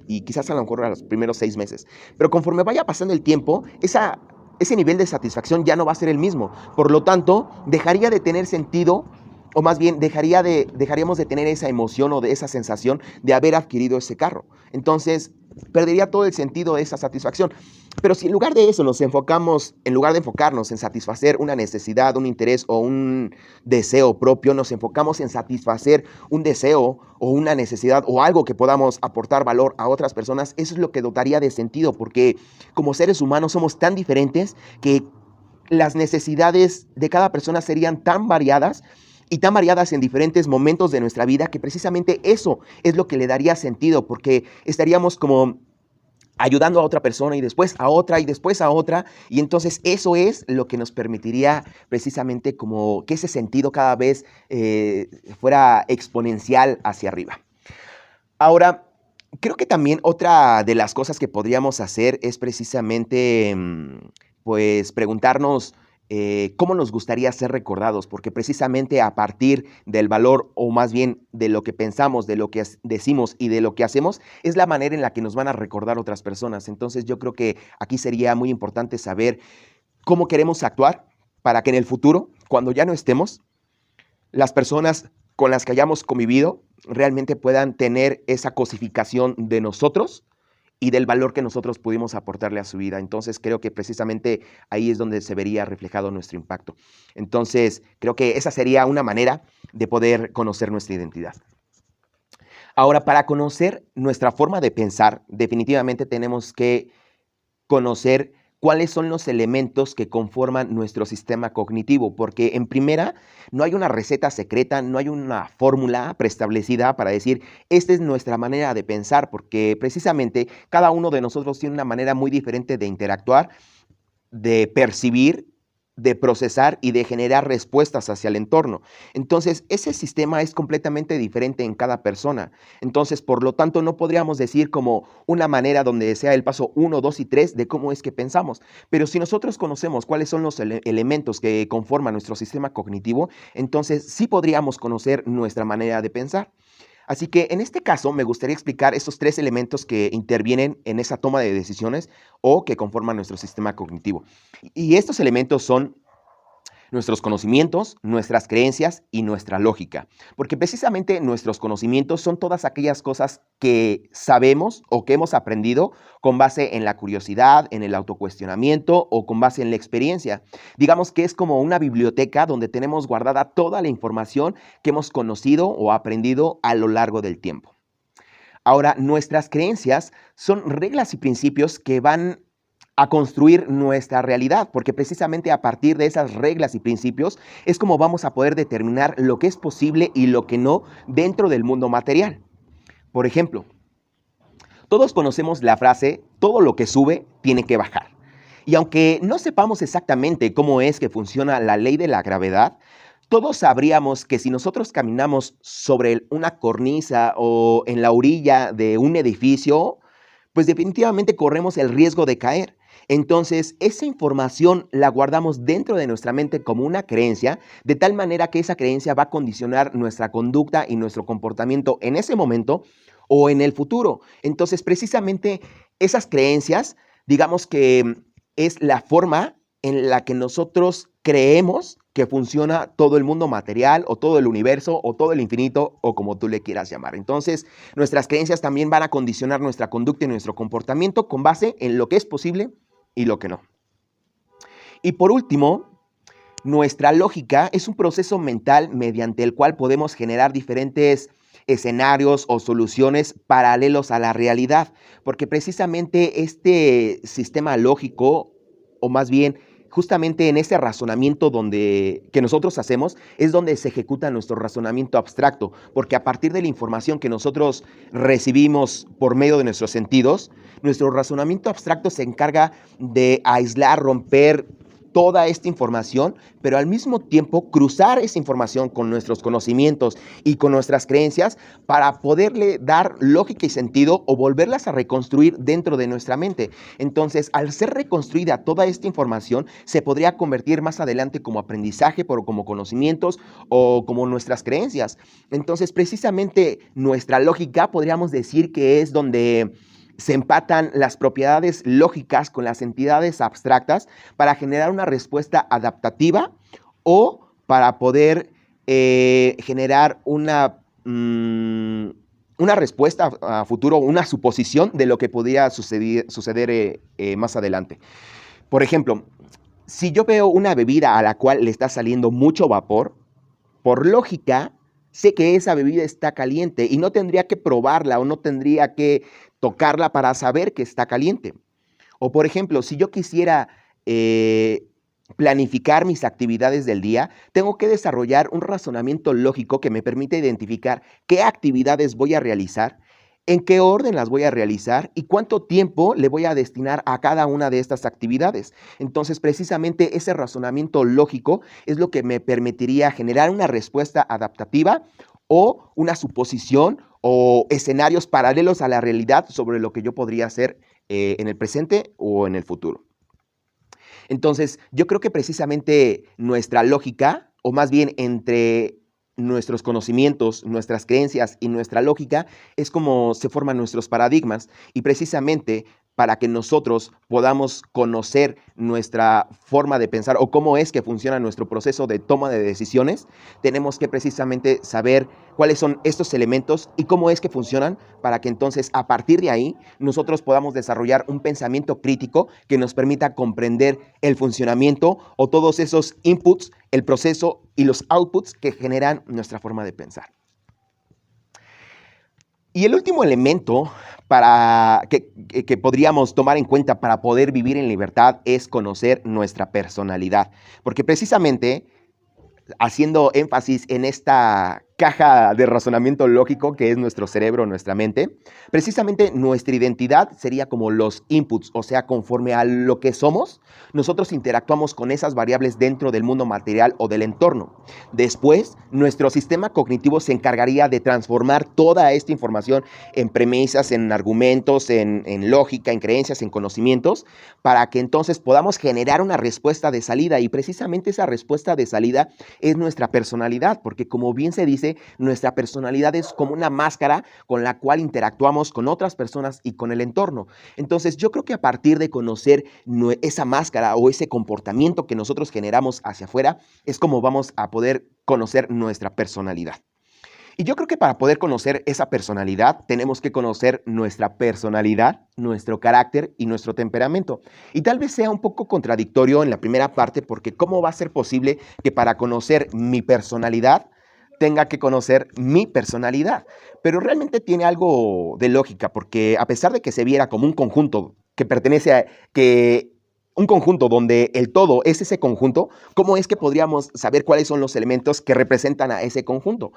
y quizás a lo mejor a los primeros 6 meses. Pero conforme vaya pasando el tiempo, ese nivel de satisfacción ya no va a ser el mismo. Por lo tanto, dejaría de tener sentido, o más bien dejaríamos de tener esa emoción o de esa sensación de haber adquirido ese carro. Entonces, perdería todo el sentido de esa satisfacción. Pero si en lugar de eso en lugar de enfocarnos en satisfacer una necesidad, un interés o un deseo propio, nos enfocamos en satisfacer un deseo o una necesidad o algo que podamos aportar valor a otras personas, eso es lo que dotaría de sentido, porque como seres humanos somos tan diferentes que las necesidades de cada persona serían tan variadas y tan variadas en diferentes momentos de nuestra vida que precisamente eso es lo que le daría sentido, porque estaríamos como ayudando a otra persona y después a otra y después a otra, y entonces eso es lo que nos permitiría precisamente como que ese sentido cada vez fuera exponencial hacia arriba. Ahora, creo que también otra de las cosas que podríamos hacer es precisamente pues preguntarnos cómo nos gustaría ser recordados, porque precisamente a partir del valor, o más bien de lo que pensamos, de lo que decimos y de lo que hacemos, es la manera en la que nos van a recordar otras personas. Entonces yo creo que aquí sería muy importante saber cómo queremos actuar para que en el futuro, cuando ya no estemos, las personas con las que hayamos convivido realmente puedan tener esa cosificación de nosotros y del valor que nosotros pudimos aportarle a su vida. Entonces creo que precisamente ahí es donde se vería reflejado nuestro impacto. Entonces creo que esa sería una manera de poder conocer nuestra identidad. Ahora, para conocer nuestra forma de pensar, definitivamente tenemos que conocer cuáles son los elementos que conforman nuestro sistema cognitivo, porque en primera no hay una receta secreta, no hay una fórmula preestablecida para decir, esta es nuestra manera de pensar, porque precisamente cada uno de nosotros tiene una manera muy diferente de interactuar, de percibir, de procesar y de generar respuestas hacia el entorno. Entonces, ese sistema es completamente diferente en cada persona. Entonces, por lo tanto, no podríamos decir como una manera donde sea el paso 1, 2 y 3 de cómo es que pensamos. Pero si nosotros conocemos cuáles son los elementos que conforman nuestro sistema cognitivo, entonces sí podríamos conocer nuestra manera de pensar. Así que en este caso me gustaría explicar estos 3 elementos que intervienen en esa toma de decisiones o que conforman nuestro sistema cognitivo. Y estos elementos son nuestros conocimientos, nuestras creencias y nuestra lógica. Porque precisamente nuestros conocimientos son todas aquellas cosas que sabemos o que hemos aprendido con base en la curiosidad, en el autocuestionamiento o con base en la experiencia. Digamos que es como una biblioteca donde tenemos guardada toda la información que hemos conocido o aprendido a lo largo del tiempo. Ahora, nuestras creencias son reglas y principios que van a construir nuestra realidad, porque precisamente a partir de esas reglas y principios es como vamos a poder determinar lo que es posible y lo que no dentro del mundo material. Por ejemplo, todos conocemos la frase, todo lo que sube tiene que bajar. Y aunque no sepamos exactamente cómo es que funciona la ley de la gravedad, todos sabríamos que si nosotros caminamos sobre una cornisa o en la orilla de un edificio, pues definitivamente corremos el riesgo de caer. Entonces, esa información la guardamos dentro de nuestra mente como una creencia, de tal manera que esa creencia va a condicionar nuestra conducta y nuestro comportamiento en ese momento o en el futuro. Entonces, precisamente esas creencias, digamos que es la forma en la que nosotros creemos que funciona todo el mundo material o todo el universo o todo el infinito o como tú le quieras llamar. Entonces, nuestras creencias también van a condicionar nuestra conducta y nuestro comportamiento con base en lo que es posible y lo que no. Y por último, nuestra lógica es un proceso mental mediante el cual podemos generar diferentes escenarios o soluciones paralelos a la realidad, porque precisamente este sistema lógico, o más bien justamente en ese razonamiento que nosotros hacemos, es donde se ejecuta nuestro razonamiento abstracto, porque a partir de la información que nosotros recibimos por medio de nuestros sentidos, nuestro razonamiento abstracto se encarga de aislar, romper toda esta información, pero al mismo tiempo cruzar esa información con nuestros conocimientos y con nuestras creencias para poderle dar lógica y sentido o volverlas a reconstruir dentro de nuestra mente. Entonces, al ser reconstruida toda esta información, se podría convertir más adelante como aprendizaje, pero como conocimientos o como nuestras creencias. Entonces, precisamente nuestra lógica podríamos decir que es donde se empatan las propiedades lógicas con las entidades abstractas para generar una respuesta adaptativa o para poder generar una respuesta a futuro, una suposición de lo que podría suceder más adelante. Por ejemplo, si yo veo una bebida a la cual le está saliendo mucho vapor, por lógica, sé que esa bebida está caliente y no tendría que probarla o no tendría que tocarla para saber que está caliente. O por ejemplo, si yo quisiera planificar mis actividades del día, tengo que desarrollar un razonamiento lógico que me permite identificar qué actividades voy a realizar, en qué orden las voy a realizar y cuánto tiempo le voy a destinar a cada una de estas actividades. Entonces, precisamente ese razonamiento lógico es lo que me permitiría generar una respuesta adaptativa o una suposición o escenarios paralelos a la realidad sobre lo que yo podría hacer en el presente o en el futuro. Entonces, yo creo que precisamente nuestra lógica, o más bien entre nuestros conocimientos, nuestras creencias y nuestra lógica, es como se forman nuestros paradigmas. Y precisamente para que nosotros podamos conocer nuestra forma de pensar o cómo es que funciona nuestro proceso de toma de decisiones, tenemos que precisamente saber cuáles son estos elementos y cómo es que funcionan para que entonces a partir de ahí nosotros podamos desarrollar un pensamiento crítico que nos permita comprender el funcionamiento o todos esos inputs, el proceso y los outputs que generan nuestra forma de pensar. Y el último elemento que podríamos tomar en cuenta para poder vivir en libertad es conocer nuestra personalidad. Porque precisamente, haciendo énfasis en esta caja de razonamiento lógico que es nuestro cerebro, nuestra mente, precisamente nuestra identidad sería como los inputs, o sea, conforme a lo que somos, nosotros interactuamos con esas variables dentro del mundo material o del entorno. Después, nuestro sistema cognitivo se encargaría de transformar toda esta información en premisas, en argumentos, en lógica, en creencias, en conocimientos, para que entonces podamos generar una respuesta de salida. Y precisamente esa respuesta de salida es nuestra personalidad, porque como bien se dice, nuestra personalidad es como una máscara con la cual interactuamos con otras personas y con el entorno. Entonces, yo creo que a partir de conocer esa máscara o ese comportamiento que nosotros generamos hacia afuera, es como vamos a poder conocer nuestra personalidad. Y yo creo que para poder conocer esa personalidad, tenemos que conocer nuestra personalidad, nuestro carácter y nuestro temperamento. Y tal vez sea un poco contradictorio en la primera parte, porque ¿cómo va a ser posible que para conocer mi personalidad tenga que conocer mi personalidad. Pero realmente tiene algo de lógica, porque a pesar de que se viera como un conjunto que pertenece a, que un conjunto donde el todo es ese conjunto, ¿cómo es que podríamos saber cuáles son los elementos que representan a ese conjunto?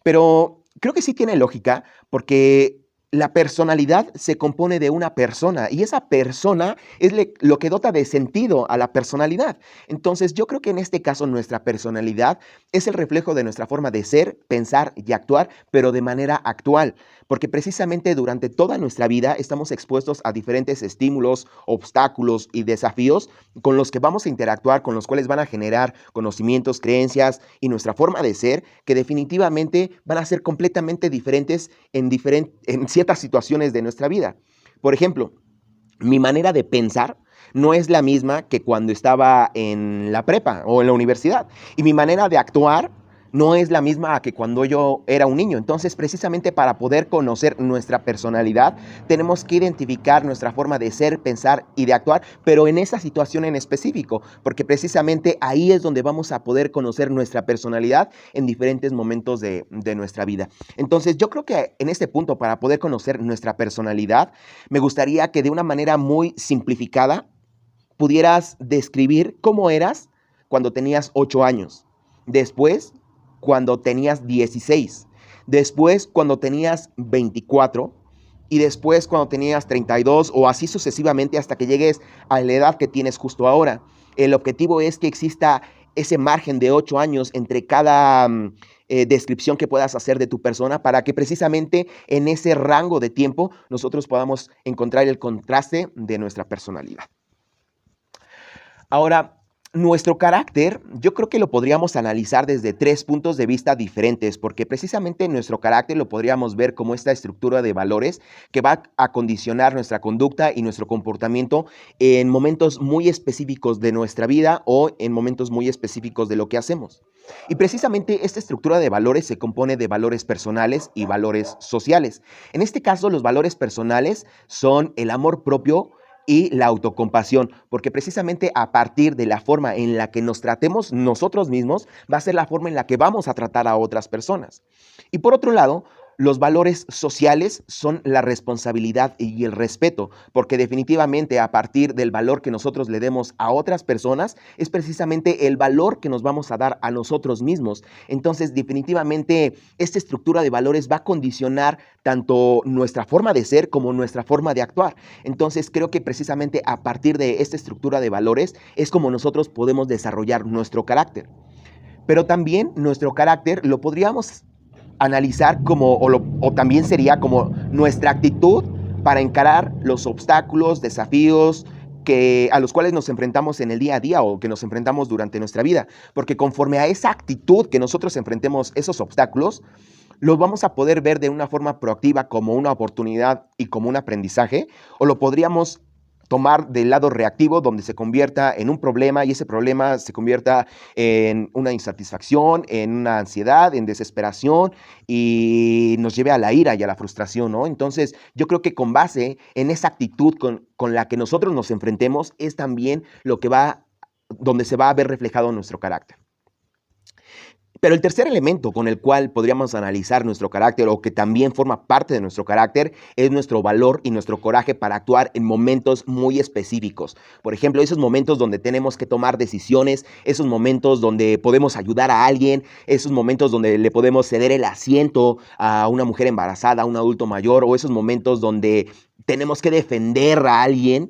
Pero creo que sí tiene lógica, porque la personalidad se compone de una persona y esa persona es lo que dota de sentido a la personalidad. Entonces yo creo que en este caso nuestra personalidad es el reflejo de nuestra forma de ser, pensar y actuar, pero de manera actual, porque precisamente durante toda nuestra vida estamos expuestos a diferentes estímulos, obstáculos y desafíos con los que vamos a interactuar, con los cuales van a generar conocimientos, creencias y nuestra forma de ser, que definitivamente van a ser completamente diferentes en ciertas situaciones de nuestra vida. Por ejemplo, mi manera de pensar no es la misma que cuando estaba en la prepa o en la universidad. Y mi manera de actuar no es la misma que cuando yo era un niño. Entonces, precisamente para poder conocer nuestra personalidad, tenemos que identificar nuestra forma de ser, pensar y de actuar, pero en esa situación en específico, porque precisamente ahí es donde vamos a poder conocer nuestra personalidad en diferentes momentos de nuestra vida. Entonces, yo creo que en este punto, para poder conocer nuestra personalidad, me gustaría que de una manera muy simplificada pudieras describir cómo eras cuando tenías 8 años. Después, cuando tenías 16, después cuando tenías 24 y después cuando tenías 32 o así sucesivamente hasta que llegues a la edad que tienes justo ahora. El objetivo es que exista ese margen de 8 años entre cada descripción que puedas hacer de tu persona para que precisamente en ese rango de tiempo nosotros podamos encontrar el contraste de nuestra personalidad. Ahora, nuestro carácter, yo creo que lo podríamos analizar desde 3 puntos de vista diferentes, porque precisamente nuestro carácter lo podríamos ver como esta estructura de valores que va a condicionar nuestra conducta y nuestro comportamiento en momentos muy específicos de nuestra vida o en momentos muy específicos de lo que hacemos. Y precisamente esta estructura de valores se compone de valores personales y valores sociales. En este caso, los valores personales son el amor propio y la autocompasión, porque precisamente a partir de la forma en la que nos tratemos nosotros mismos, va a ser la forma en la que vamos a tratar a otras personas. Y por otro lado, los valores sociales son la responsabilidad y el respeto, porque definitivamente a partir del valor que nosotros le demos a otras personas, es precisamente el valor que nos vamos a dar a nosotros mismos. Entonces, definitivamente, esta estructura de valores va a condicionar tanto nuestra forma de ser como nuestra forma de actuar. Entonces, creo que precisamente a partir de esta estructura de valores es como nosotros podemos desarrollar nuestro carácter. Pero también nuestro carácter lo podríamos analizar como, o también sería como nuestra actitud para encarar los obstáculos, desafíos a los cuales nos enfrentamos en el día a día o que nos enfrentamos durante nuestra vida. Porque conforme a esa actitud que nosotros enfrentemos esos obstáculos, los vamos a poder ver de una forma proactiva como una oportunidad y como un aprendizaje, o lo podríamos tomar del lado reactivo, donde se convierta en un problema y ese problema se convierta en una insatisfacción, en una ansiedad, en desesperación y nos lleve a la ira y a la frustración, ¿no? Entonces, yo creo que con base en esa actitud con la que nosotros nos enfrentemos es también donde se va a ver reflejado nuestro carácter. Pero el tercer elemento con el cual podríamos analizar nuestro carácter o que también forma parte de nuestro carácter es nuestro valor y nuestro coraje para actuar en momentos muy específicos. Por ejemplo, esos momentos donde tenemos que tomar decisiones, esos momentos donde podemos ayudar a alguien, esos momentos donde le podemos ceder el asiento a una mujer embarazada, a un adulto mayor, o esos momentos donde tenemos que defender a alguien.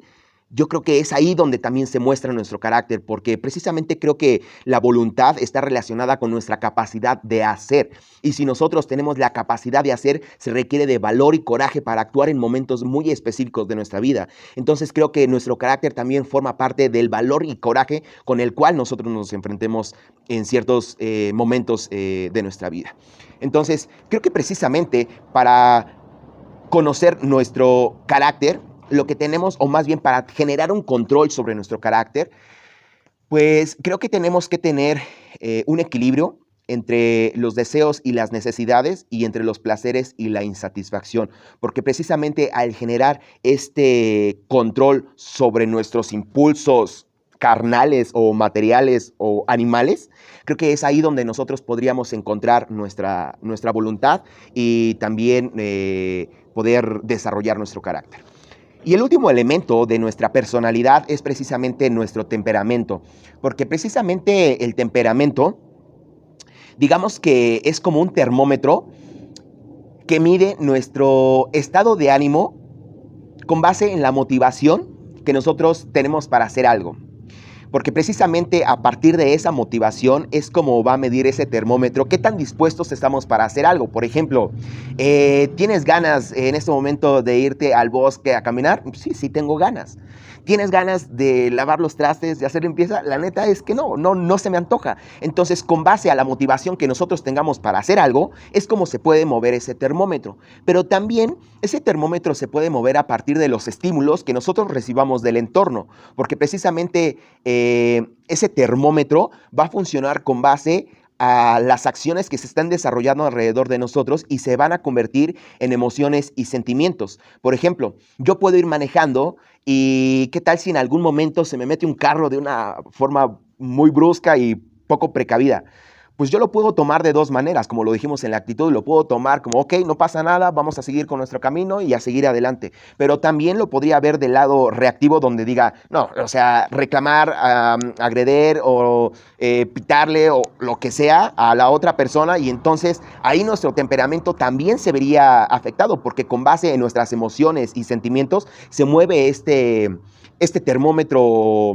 Yo creo que es ahí donde también se muestra nuestro carácter, porque precisamente creo que la voluntad está relacionada con nuestra capacidad de hacer. Y si nosotros tenemos la capacidad de hacer, se requiere de valor y coraje para actuar en momentos muy específicos de nuestra vida. Entonces creo que nuestro carácter también forma parte del valor y coraje con el cual nosotros nos enfrentemos en ciertos momentos de nuestra vida. Entonces creo que precisamente para conocer nuestro carácter, lo que tenemos, o más bien para generar un control sobre nuestro carácter, pues creo que tenemos que tener un equilibrio entre los deseos y las necesidades y entre los placeres y la insatisfacción, porque precisamente al generar este control sobre nuestros impulsos carnales o materiales o animales, creo que es ahí donde nosotros podríamos encontrar nuestra voluntad y también poder desarrollar nuestro carácter. Y el último elemento de nuestra personalidad es precisamente nuestro temperamento, porque precisamente el temperamento, digamos que es como un termómetro que mide nuestro estado de ánimo con base en la motivación que nosotros tenemos para hacer algo. Porque precisamente a partir de esa motivación es como va a medir ese termómetro, qué tan dispuestos estamos para hacer algo. Por ejemplo, ¿tienes ganas en este momento de irte al bosque a caminar? Sí, sí tengo ganas. ¿Tienes ganas de lavar los trastes, de hacer limpieza? La neta es que no se me antoja. Entonces, con base a la motivación que nosotros tengamos para hacer algo, es como se puede mover ese termómetro. Pero también ese termómetro se puede mover a partir de los estímulos que nosotros recibamos del entorno, porque precisamente ese termómetro va a funcionar con base a las acciones que se están desarrollando alrededor de nosotros y se van a convertir en emociones y sentimientos. Por ejemplo, yo puedo ir manejando y ¿qué tal si en algún momento se me mete un carro de una forma muy brusca y poco precavida? Pues yo lo puedo tomar de dos maneras, como lo dijimos en la actitud, lo puedo tomar como, ok, no pasa nada, vamos a seguir con nuestro camino y a seguir adelante. Pero también lo podría ver del lado reactivo donde diga, no, o sea, reclamar, agreder o pitarle o lo que sea a la otra persona, y entonces ahí nuestro temperamento también se vería afectado porque con base en nuestras emociones y sentimientos se mueve este termómetro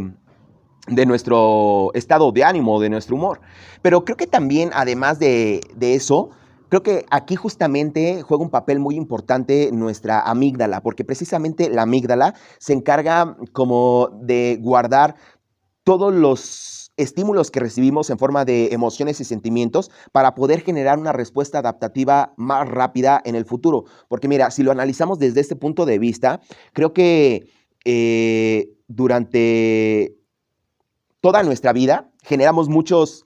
de nuestro estado de ánimo, de nuestro humor. Pero creo que también, además de eso, creo que aquí justamente juega un papel muy importante nuestra amígdala, porque precisamente la amígdala se encarga como de guardar todos los estímulos que recibimos en forma de emociones y sentimientos para poder generar una respuesta adaptativa más rápida en el futuro. Porque mira, si lo analizamos desde este punto de vista, creo que durante toda nuestra vida generamos muchas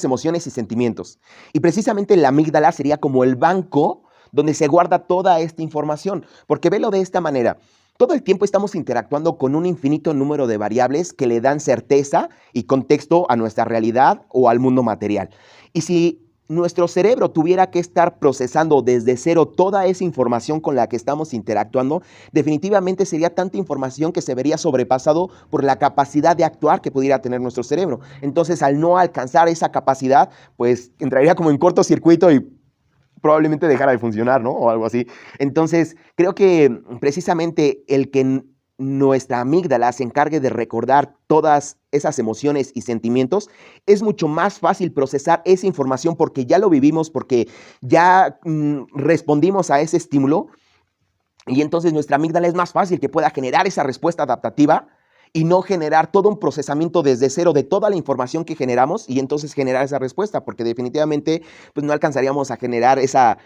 emociones y sentimientos. Y precisamente la amígdala sería como el banco donde se guarda toda esta información. Porque velo de esta manera. Todo el tiempo estamos interactuando con un infinito número de variables que le dan certeza y contexto a nuestra realidad o al mundo material. Y si nuestro cerebro tuviera que estar procesando desde cero toda esa información con la que estamos interactuando, definitivamente sería tanta información que se vería sobrepasado por la capacidad de actuar que pudiera tener nuestro cerebro. Entonces, al no alcanzar esa capacidad, pues entraría como en cortocircuito y probablemente dejara de funcionar, ¿no? O algo así. Entonces, creo que precisamente el que nuestra amígdala se encargue de recordar todas esas emociones y sentimientos, es mucho más fácil procesar esa información porque ya lo vivimos, porque ya respondimos a ese estímulo, y entonces nuestra amígdala es más fácil que pueda generar esa respuesta adaptativa y no generar todo un procesamiento desde cero de toda la información que generamos y entonces generar esa respuesta, porque definitivamente pues, no alcanzaríamos a generar esa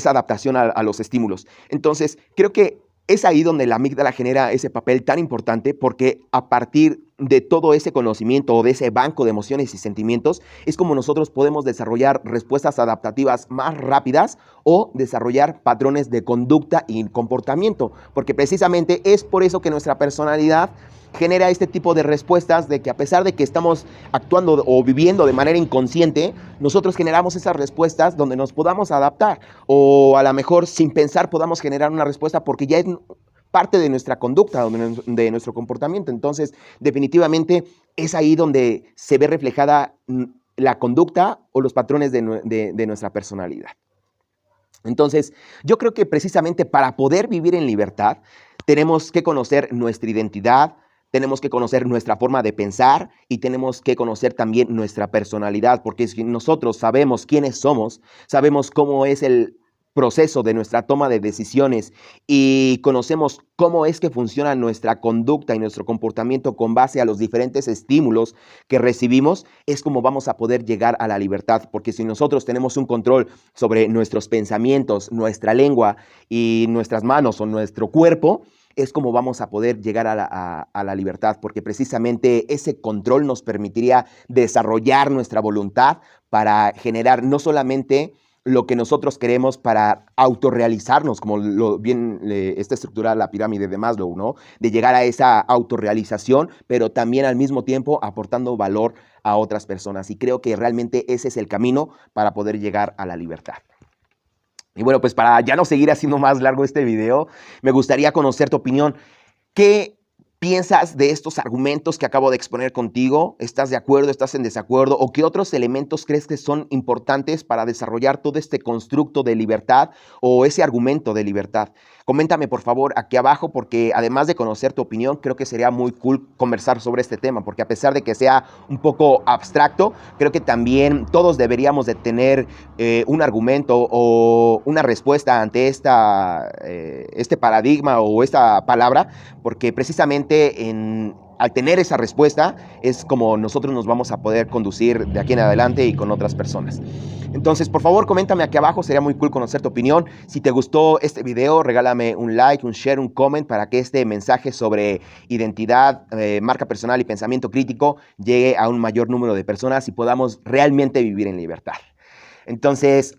adaptación a los estímulos. Entonces, creo que es ahí donde la amígdala genera ese papel tan importante, porque a partir de todo ese conocimiento o de ese banco de emociones y sentimientos es como nosotros podemos desarrollar respuestas adaptativas más rápidas o desarrollar patrones de conducta y comportamiento, porque precisamente es por eso que nuestra personalidad genera este tipo de respuestas, de que a pesar de que estamos actuando o viviendo de manera inconsciente, nosotros generamos esas respuestas donde nos podamos adaptar, o a lo mejor sin pensar podamos generar una respuesta porque ya es parte de nuestra conducta, de nuestro comportamiento. Entonces, definitivamente es ahí donde se ve reflejada la conducta o los patrones de nuestra personalidad. Entonces, yo creo que precisamente para poder vivir en libertad, tenemos que conocer nuestra identidad, tenemos que conocer nuestra forma de pensar y tenemos que conocer también nuestra personalidad, porque si nosotros sabemos quiénes somos, sabemos cómo es el proceso de nuestra toma de decisiones y conocemos cómo es que funciona nuestra conducta y nuestro comportamiento con base a los diferentes estímulos que recibimos, es como vamos a poder llegar a la libertad, porque si nosotros tenemos un control sobre nuestros pensamientos, nuestra lengua y nuestras manos o nuestro cuerpo, es como vamos a poder llegar a la libertad, porque precisamente ese control nos permitiría desarrollar nuestra voluntad para generar no solamente lo que nosotros queremos para autorrealizarnos, como bien está estructurada la pirámide de Maslow, ¿no? De llegar a esa autorrealización, pero también al mismo tiempo aportando valor a otras personas. Y creo que realmente ese es el camino para poder llegar a la libertad. Y bueno, pues para ya no seguir haciendo más largo este video, me gustaría conocer tu opinión. ¿Qué piensas de estos argumentos que acabo de exponer contigo? ¿Estás de acuerdo? ¿Estás en desacuerdo? ¿O qué otros elementos crees que son importantes para desarrollar todo este constructo de libertad o ese argumento de libertad? Coméntame por favor aquí abajo, porque además de conocer tu opinión, creo que sería muy cool conversar sobre este tema, porque a pesar de que sea un poco abstracto, creo que también todos deberíamos de tener un argumento o una respuesta ante este paradigma o esta palabra, porque precisamente al tener esa respuesta es como nosotros nos vamos a poder conducir de aquí en adelante y con otras personas. Entonces, por favor, coméntame aquí abajo, sería muy cool conocer tu opinión. Si te gustó este video, regálame un like, un share, un comment para que este mensaje sobre identidad, marca personal y pensamiento crítico llegue a un mayor número de personas y podamos realmente vivir en libertad. Entonces,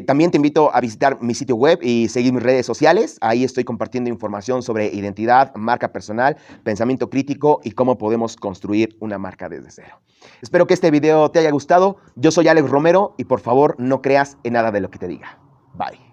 también te invito a visitar mi sitio web y seguir mis redes sociales. Ahí estoy compartiendo información sobre identidad, marca personal, pensamiento crítico y cómo podemos construir una marca desde cero. Espero que este video te haya gustado. Yo soy Alex Romero y por favor no creas en nada de lo que te diga. Bye.